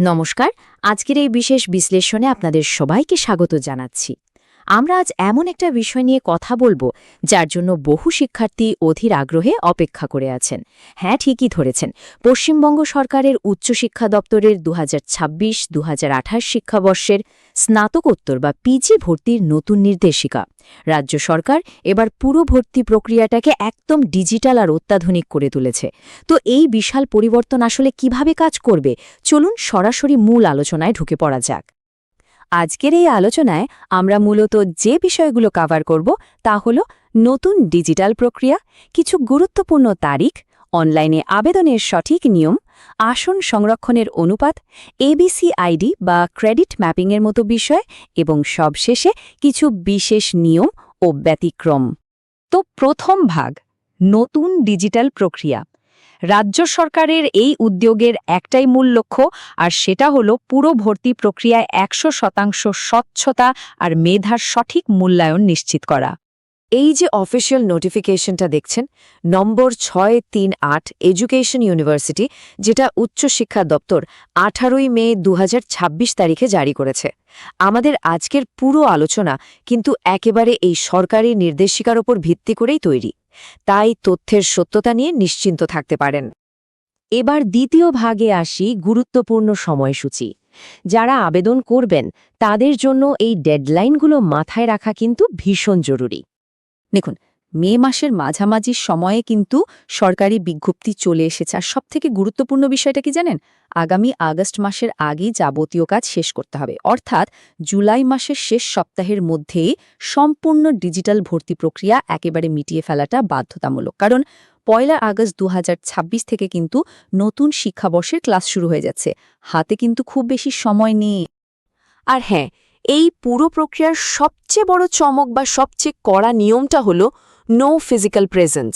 নমস্কার। আজকের এই বিশেষ বিশ্লেষণে আপনাদের সবাইকে স্বাগত জানাচ্ছি। আমরা আজ এমন একটা বিষয় নিয়ে কথা বলবো যার জন্য বহু শিক্ষার্থী অধীর আগ্রহে অপেক্ষা করে আছেন। হ্যাঁ, ঠিকই ধরেছেন। পশ্চিমবঙ্গ সরকারের উচ্চশিক্ষা দপ্তরের 2026-2028 শিক্ষাবর্ষের স্নাতকোত্তর বা পিজি ভর্তির নতুন নির্দেশিকা। রাজ্য সরকার এবার পুরো ভর্তি প্রক্রিয়াটাকে একদম ডিজিটাল আর অত্যাধুনিক করে তুলেছে। তো এই বিশাল পরিবর্তন আসলে কিভাবে কাজ করবে, চলুন সরাসরি মূল আলোচনায় ঢুকে পড়া যাক। আজকের এই আলোচনায় আমরা মূলত যে বিষয়গুলো কভার করব তা হল নতুন ডিজিটাল প্রক্রিয়া, কিছু গুরুত্বপূর্ণ তারিখ, অনলাইনে আবেদনের সঠিক নিয়ম, আসন সংরক্ষণের অনুপাত, এবিসি আইডি বা ক্রেডিট ম্যাপিংয়ের মতো বিষয় এবং সবশেষে কিছু বিশেষ নিয়ম ও ব্যতিক্রম। তো প্রথম ভাগ, নতুন ডিজিটাল প্রক্রিয়া। রাজ্য সরকারের এই উদ্যোগের একটাই মূল লক্ষ্য, আর সেটা হলো পুরো ভর্তি প্রক্রিয়ায় 100% স্বচ্ছতা আর মেধার সঠিক মূল্যায়ন নিশ্চিত করা। এই যে অফিসিয়াল নোটিফিকেশনটা দেখছেন, নম্বর 638 এডুকেশন ইউনিভার্সিটি, যেটা উচ্চশিক্ষা দপ্তর 18 মে 2026 তারিখে জারি করেছে। আমাদের আজকের পুরো আলোচনা কিন্তু একেবারে এই সরকারি নির্দেশিকার ওপর ভিত্তি করেই তৈরি, তাই তথ্যের সত্যতা নিয়ে নিশ্চিন্ত থাকতে পারেন। এবার দ্বিতীয় ভাগে আসি, গুরুত্বপূর্ণ সময়সূচি। যারা আবেদন করবেন তাদের জন্য এই ডেডলাইনগুলো মাথায় রাখা কিন্তু ভীষণ জরুরি। দেখুন, মে মাসের মাঝামাঝি সময়ে কিন্তু সরকারি বিজ্ঞপ্তি চলে এসেছে, আর সবথেকে গুরুত্বপূর্ণ বিষয়টা কি জানেন? আগামী আগস্ট মাসের আগেই যাবতীয় কাজ শেষ করতে হবে, অর্থাৎ জুলাই মাসের শেষ সপ্তাহের মধ্যেই সম্পূর্ণ ডিজিটাল ভর্তি প্রক্রিয়া একেবারে মিটিয়ে ফেলাটা বাধ্যতামূলক। কারণ 1 আগস্ট 2026 থেকে কিন্তু নতুন শিক্ষাবর্ষের ক্লাস শুরু হয়ে যাচ্ছে, হাতে কিন্তু খুব বেশি সময় নেই। আর হ্যাঁ, এই পুরো প্রক্রিয়ার সবচেয়ে বড় চমক বা সবচেয়ে কড়া নিয়মটা হলো নো ফিজিক্যাল প্রেজেন্স।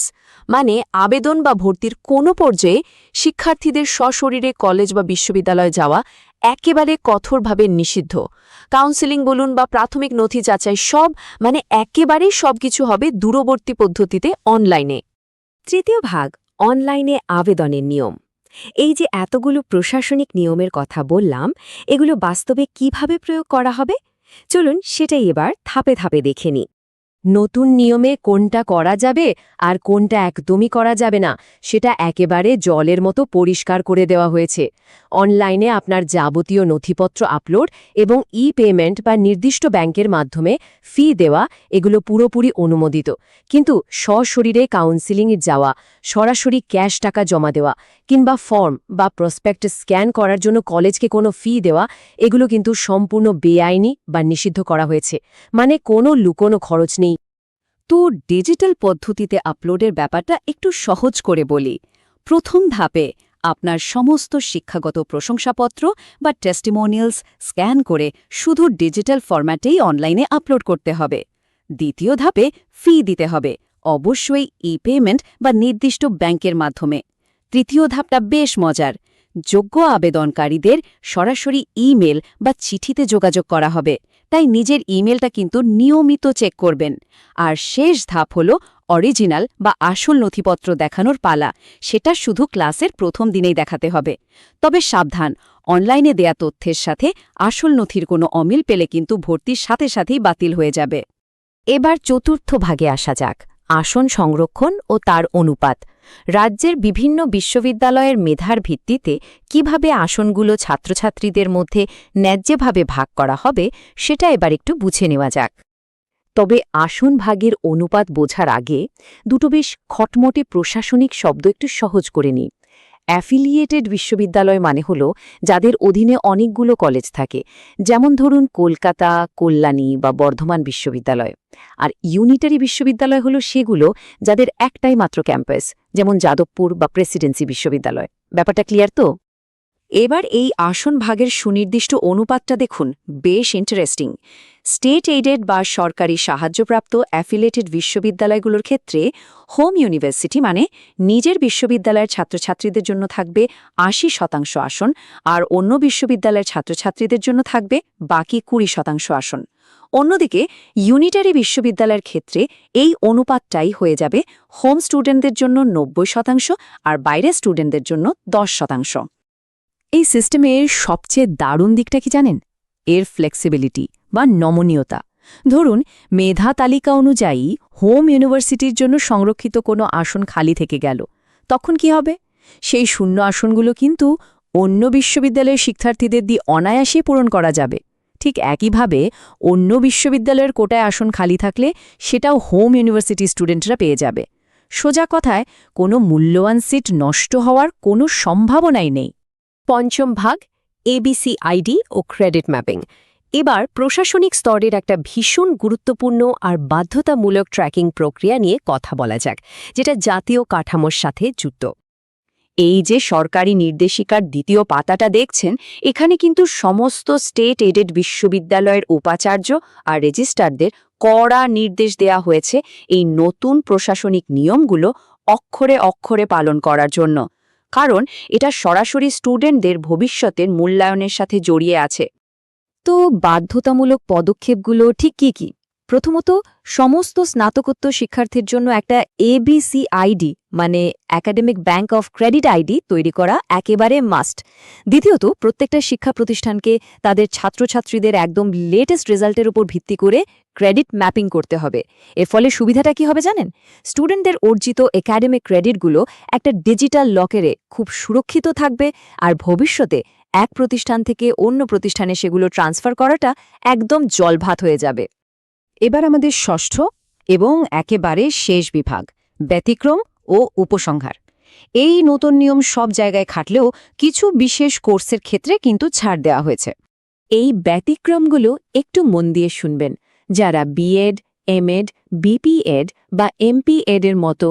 মানে আবেদন বা ভর্তির কোনো পর্যায়ে শিক্ষার্থীদের সশরীরে কলেজ বা বিশ্ববিদ্যালয়ে যাওয়া একেবারে কঠোরভাবে নিষিদ্ধ। কাউন্সেলিং বলুন বা প্রাথমিক নথি যাচাই, একেবারেই সবকিছু হবে দূরবর্তী পদ্ধতিতে, অনলাইনে। তৃতীয় ভাগ, অনলাইনে আবেদনের নিয়ম। এই যে এতগুলো প্রশাসনিক নিয়মের কথা বললাম, এগুলো বাস্তবে কিভাবে প্রয়োগ করা হবে, চলুন সেটাই এবার ধাপে ধাপে দেখে নিই। নতুন নিয়মে কোনটা করা যাবে আর কোনটা একদমই করা যাবে না সেটা একেবারে জলের মতো পরিষ্কার করে দেওয়া হয়েছে। অনলাইনে আপনার যাবতীয় নথিপত্র আপলোড এবং পেমেন্ট বা নির্দিষ্ট ব্যাংকের মাধ্যমে ফি দেওয়া, এগুলো পুরোপুরি অনুমোদিত। কিন্তু সশরীরে কাউন্সেলিংয়ে যাওয়া, সরাসরি ক্যাশ টাকা জমা দেওয়া কিংবা ফর্ম বা প্রসপেক্টাস স্ক্যান করার জন্য কলেজকে কোনো ফি দেওয়া, এগুলো কিন্তু সম্পূর্ণ বেআইনি বা নিষিদ্ধ করা হয়েছে। মানে কোনো লুকোনো খরচ নেই। তো ডিজিটাল পদ্ধতিতে আপলোডের ব্যাপারটা একটু সহজ করে বলি। প্রথম ধাপে আপনার সমস্ত শিক্ষাগত প্রশংসাপত্র বা টেস্টিমোনিয়ালস স্ক্যান করে শুধু ডিজিটাল ফরম্যাটেই অনলাইনে আপলোড করতে হবে। দ্বিতীয় ধাপে ফি দিতে হবে, অবশ্যই পেমেন্ট বা নির্দিষ্ট ব্যাংকের মাধ্যমে। তৃতীয় ধাপটা বেশ মজার, যোগ্য আবেদনকারীদের সরাসরি ইমেল বা চিঠিতে যোগাযোগ করা হবে, তাই নিজের ইমেলটা কিন্তু নিয়মিত চেক করবেন। আর শেষ ধাপ হল অরিজিনাল বা আসল নথিপত্র দেখানোর পালা, সেটা শুধু ক্লাসের প্রথম দিনেই দেখাতে হবে। তবে সাবধান, অনলাইনে দেয়া তথ্যের সাথে আসল নথির কোনো অমিল পেলে কিন্তু ভর্তির সাথে সাথেই বাতিল হয়ে যাবে। এবার চতুর্থ ভাগে আসা যাক, আসন সংরক্ষণ ও তার অনুপাত। রাজ্যের বিভিন্ন বিশ্ববিদ্যালয়ের মেধার ভিত্তিতে কিভাবে আসনগুলো ছাত্রছাত্রীদের মধ্যে ন্যায্যভাবে ভাগ করা হবে সেটা এবার একটু বুঝে নেওয়া যাক। তবে আসন ভাগের অনুপাত বোঝার আগে দুটো বেশ খটমটে প্রশাসনিক শব্দ একটু সহজ করে নিই। অ্যাফিলিয়েটেড বিশ্ববিদ্যালয় মানে হল যাদের অধীনে অনেকগুলো কলেজ থাকে, যেমন ধরুন কলকাতা, কল্যাণী বা বর্ধমান বিশ্ববিদ্যালয়। আর ইউনিটারি বিশ্ববিদ্যালয় হলো সেগুলো যাদের একটাই মাত্র ক্যাম্পাস, যেমন যাদবপুর বা প্রেসিডেন্সি বিশ্ববিদ্যালয়। ব্যাপারটা ক্লিয়ার তো? এবার এই আসন ভাগের সুনির্দিষ্ট অনুপাতটা দেখুন, বেশ ইন্টারেস্টিং। স্টেট এইডেড বা সরকারি সাহায্যপ্রাপ্ত অ্যাফিলিয়েটেড বিশ্ববিদ্যালয়গুলোর ক্ষেত্রে হোম ইউনিভার্সিটি মানে নিজের বিশ্ববিদ্যালয়ের ছাত্রছাত্রীদের জন্য থাকবে ৮০% আসন, আর অন্য বিশ্ববিদ্যালয়ের ছাত্রছাত্রীদের জন্য থাকবে বাকি ২০% আসন। অন্যদিকে ইউনিটারি বিশ্ববিদ্যালয়ের ক্ষেত্রে এই অনুপাতটাই হয়ে যাবে হোম স্টুডেন্টদের জন্য ৯০% আর বাইরের স্টুডেন্টদের জন্য ১০%। এই সিস্টেমের সবচেয়ে দারুণ দিকটা কি জানেন? এর ফ্লেক্সিবিলিটি বা নমনীয়তা। ধরুন, মেধা তালিকা অনুযায়ী হোম ইউনিভার্সিটির জন্য সংরক্ষিত কোনো আসন খালি থেকে গেল, তখন কি হবে? সেই শূন্য আসনগুলো কিন্তু অন্য বিশ্ববিদ্যালয়ের শিক্ষার্থীদের দিয়ে অনায়াসে পূরণ করা যাবে। ঠিক একইভাবে অন্য বিশ্ববিদ্যালয়ের কোটায় আসন খালি থাকলে সেটাও হোম ইউনিভার্সিটি স্টুডেন্টরা পেয়ে যাবে। সোজা কথায়, কোনো মূল্যবান সিট নষ্ট হওয়ার কোনো সম্ভাবনাই নেই। পঞ্চম ভাগ, এবিসি আইডি ও ক্রেডিট ম্যাপিং। এবার প্রশাসনিক স্তরের একটা ভীষণ গুরুত্বপূর্ণ আর বাধ্যতামূলক ট্র্যাকিং প্রক্রিয়া নিয়ে কথা বলা যাক, যেটা জাতীয় কাঠামোর সাথে যুক্ত। এই যে সরকারি নির্দেশিকার দ্বিতীয় পাতাটা দেখছেন, এখানে কিন্তু সমস্ত স্টেট এডেড বিশ্ববিদ্যালয়ের উপাচার্য আর রেজিস্ট্রারদের কড়া নির্দেশ দেয়া হয়েছে এই নতুন প্রশাসনিক নিয়মগুলো অক্ষরে অক্ষরে পালন করার জন্য। কারণ এটা সরাসরি স্টুডেন্টদের ভবিষ্যতের মূল্যায়নের সাথে জড়িয়ে আছে। তো বাধ্যতামূলক পদক্ষেপগুলো ঠিক কি কি? প্রথমত, সমস্ত স্নাতকোত্তর শিক্ষার্থীর জন্য একটা এবিসি আইডি মানে academic bank of credit ID তৈরি করা একেবারে মাস্ট। দ্বিতীয়ত, প্রত্যেকটা শিক্ষা প্রতিষ্ঠানকে তাদের ছাত্রছাত্রীদের একদম লেটেস্ট রেজাল্টের উপর ভিত্তি করে ক্রেডিট ম্যাপিং করতে হবে। এর ফলে সুবিধাটা কি হবে জানেন? স্টুডেন্টদের অর্জিত একাডেমিক ক্রেডিটগুলো একটা ডিজিটাল লকারে খুব সুরক্ষিত থাকবে, আর ভবিষ্যতে এক প্রতিষ্ঠান থেকে অন্য প্রতিষ্ঠানে সেগুলো ট্রান্সফার করাটা একদম জলভাত হয়ে যাবে। এবার আমাদের ষষ্ঠ এবং একেবারে শেষ বিভাগ, ব্যতিক্রম ও উপসংহার। এই নতুন নিয়ম সব জায়গায় খাটলেও কিছু বিশেষ কোর্সের ক্ষেত্রে কিন্তু ছাড় দেওয়া হয়েছে। এই ব্যতিক্রমগুলো একটু মন দিয়ে শুনবেন। যারা বিএড, এমএড, বিপিএড বা এমপিএড এর মতো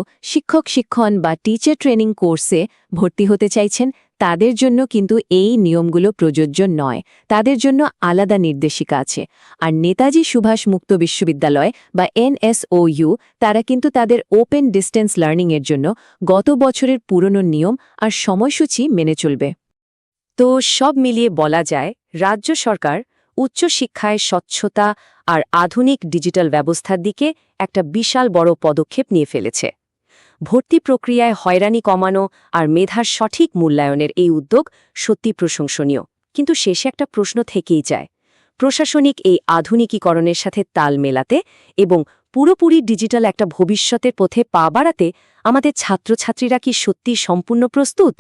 শিক্ষণ বা টিচার ট্রেনিং কোর্সে ভর্তি হতে চাইছেন, তাদের জন্য কিন্তু এই নিয়মগুলো প্রযোজ্য নয়। তাদের জন্য আলাদা নির্দেশিকা আছে। আর নেতাজি সুভাষ মুক্ত বিশ্ববিদ্যালয় বা এনএসওইউ, তারা কিন্তু তাদের ওপেন ডিস্টেন্স লার্নিংয়ের জন্য গত বছরের পুরনো নিয়ম আর সময়সূচি মেনে চলবে। তো সব মিলিয়ে বলা যায়, রাজ্য সরকার উচ্চশিক্ষায় স্বচ্ছতা আর আধুনিক ডিজিটাল ব্যবস্থার দিকে একটা বিশাল বড় পদক্ষেপ নিয়ে ফেলেছে। ভর্তি প্রক্রিয়ায় হয়রানি কমানো আর মেধার সঠিক মূল্যায়নের এই উদ্যোগ সত্যি প্রশংসনীয়। কিন্তু শেষে একটা প্রশ্ন থেকেই যায়, প্রশাসনিক এই আধুনিকীকরণের সাথে তাল মেলাতে এবং পুরোপুরি ডিজিটাল একটা ভবিষ্যতের পথে পা বাড়াতে আমাদের ছাত্রছাত্রীরা কি সত্যি সম্পূর্ণ প্রস্তুত?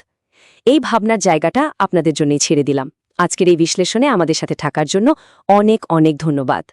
এই ভাবনার জায়গাটা আপনাদের জন্যই ছেড়ে দিলাম। আজকের এই বিশ্লেষণে আমাদের সাথে থাকার জন্য অনেক অনেক ধন্যবাদ।